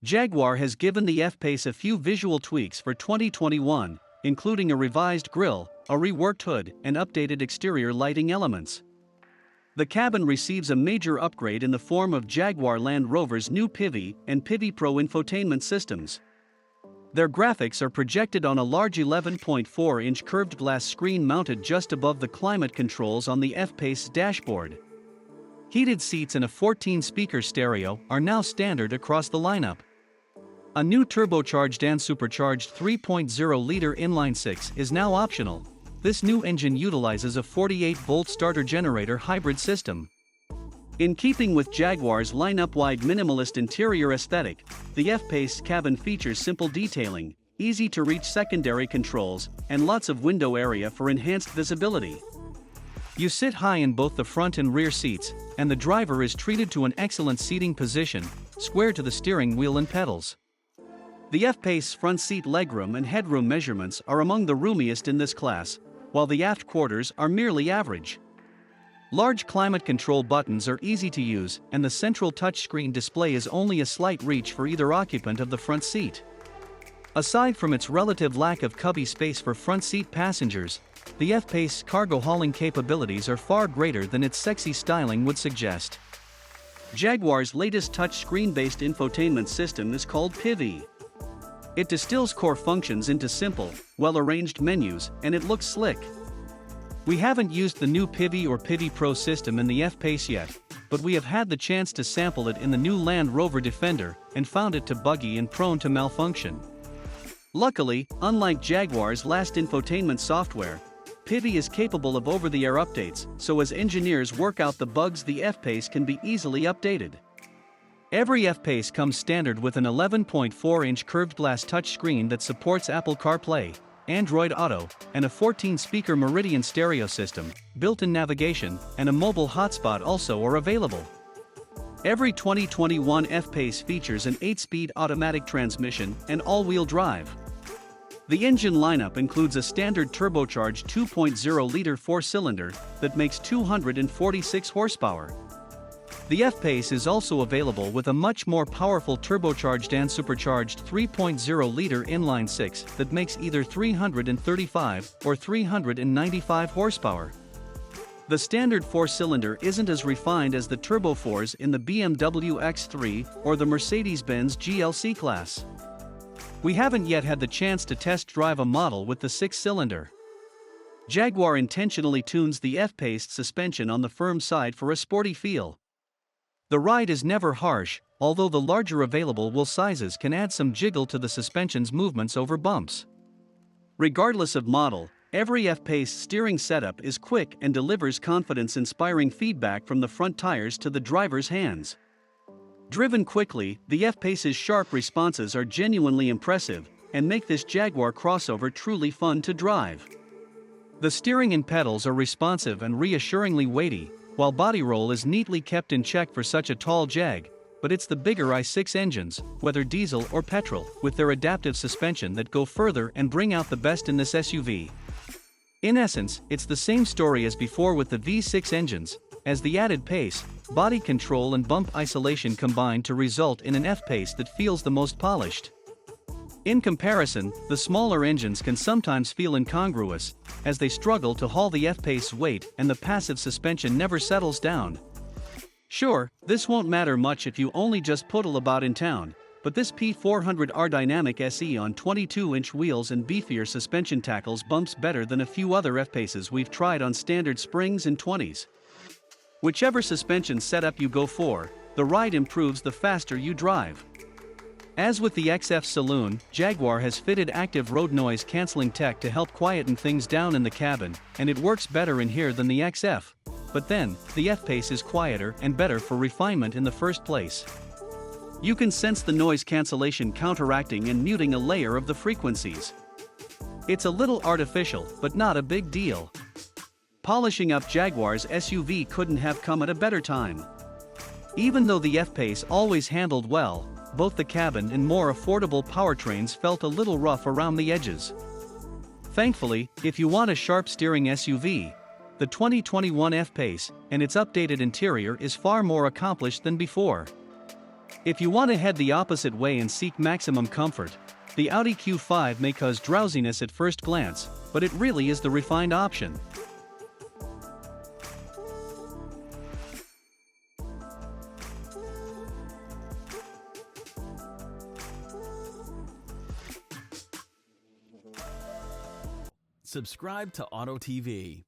Jaguar has given the F-PACE a few visual tweaks for 2021, including a revised grille, a reworked hood, and updated exterior lighting elements. The cabin receives a major upgrade in the form of Jaguar Land Rover's new Pivi and Pivi Pro infotainment systems. Their graphics are projected on a large 11.4-inch curved glass screen mounted just above the climate controls on the F-PACE dashboard. Heated seats and a 14-speaker stereo are now standard across the lineup. A new turbocharged and supercharged 3.0-liter inline-six is now optional. This new engine utilizes a 48-volt starter generator hybrid system. In keeping with Jaguar's lineup-wide minimalist interior aesthetic, the F-PACE cabin features simple detailing, easy-to-reach secondary controls, and lots of window area for enhanced visibility. You sit high in both the front and rear seats, and the driver is treated to an excellent seating position, square to the steering wheel and pedals. The F-PACE front seat legroom and headroom measurements are among the roomiest in this class, while the aft quarters are merely average. Large climate control buttons are easy to use, and the central touchscreen display is only a slight reach for either occupant of the front seat. Aside from its relative lack of cubby space for front seat passengers, the F-PACE cargo hauling capabilities are far greater than its sexy styling would suggest. Jaguar's latest touchscreen-based infotainment system is called Pivi. It distills core functions into simple, well-arranged menus, and it looks slick. We haven't used the new Pivi or Pivi Pro system in the F-PACE yet, but we have had the chance to sample it in the new Land Rover Defender and found it too buggy and prone to malfunction. Luckily, unlike Jaguar's last infotainment software, Pivi is capable of over-the-air updates, so as engineers work out the bugs, the F-PACE can be easily updated. Every F-PACE comes standard with an 11.4-inch curved glass touchscreen that supports Apple CarPlay, Android Auto, and a 14-speaker Meridian stereo system. Built-in navigation and a mobile hotspot also are available. Every 2021 F-PACE features an 8-speed automatic transmission and all-wheel drive. The engine lineup includes a standard turbocharged 2.0-liter four-cylinder that makes 246 horsepower. The F-PACE is also available with a much more powerful turbocharged and supercharged 3.0-liter inline-six that makes either 335 or 395 horsepower. The standard four-cylinder isn't as refined as the Turbo 4s in the BMW X3 or the Mercedes-Benz GLC class. We haven't yet had the chance to test drive a model with the six-cylinder. Jaguar intentionally tunes the F-PACE suspension on the firm side for a sporty feel. The ride is never harsh, although the larger available wheel sizes can add some jiggle to the suspension's movements over bumps. Regardless of model, every F-PACE steering setup is quick and delivers confidence-inspiring feedback from the front tires to the driver's hands. Driven quickly, the F-PACE's sharp responses are genuinely impressive and make this Jaguar crossover truly fun to drive. The steering and pedals are responsive and reassuringly weighty, while body roll is neatly kept in check for such a tall Jag, but it's the bigger i6 engines, whether diesel or petrol, with their adaptive suspension that go further and bring out the best in this SUV. In essence, it's the same story as before with the V6 engines, as the added pace, body control and bump isolation combine to result in an F-PACE that feels the most polished. In comparison, the smaller engines can sometimes feel incongruous, as they struggle to haul the F-PACE weight and the passive suspension never settles down. Sure, this won't matter much if you only just puddle about in town, but this P400R Dynamic SE on 22-inch wheels and beefier suspension tackles bumps better than a few other F-PACEs we've tried on standard springs and 20s. Whichever suspension setup you go for, the ride improves the faster you drive. As with the XF Saloon, Jaguar has fitted active road noise cancelling tech to help quieten things down in the cabin, and it works better in here than the XF. But then, the F-PACE is quieter and better for refinement in the first place. You can sense the noise cancellation counteracting and muting a layer of the frequencies. It's a little artificial, but not a big deal. Polishing up Jaguar's SUV couldn't have come at a better time. Even though the F-PACE always handled well, both the cabin and more affordable powertrains felt a little rough around the edges. Thankfully, if you want a sharp steering SUV, the 2021 F-PACE and its updated interior is far more accomplished than before. If you want to head the opposite way and seek maximum comfort, the Audi Q5 may cause drowsiness at first glance, but it really is the refined option. Subscribe to Auto TV.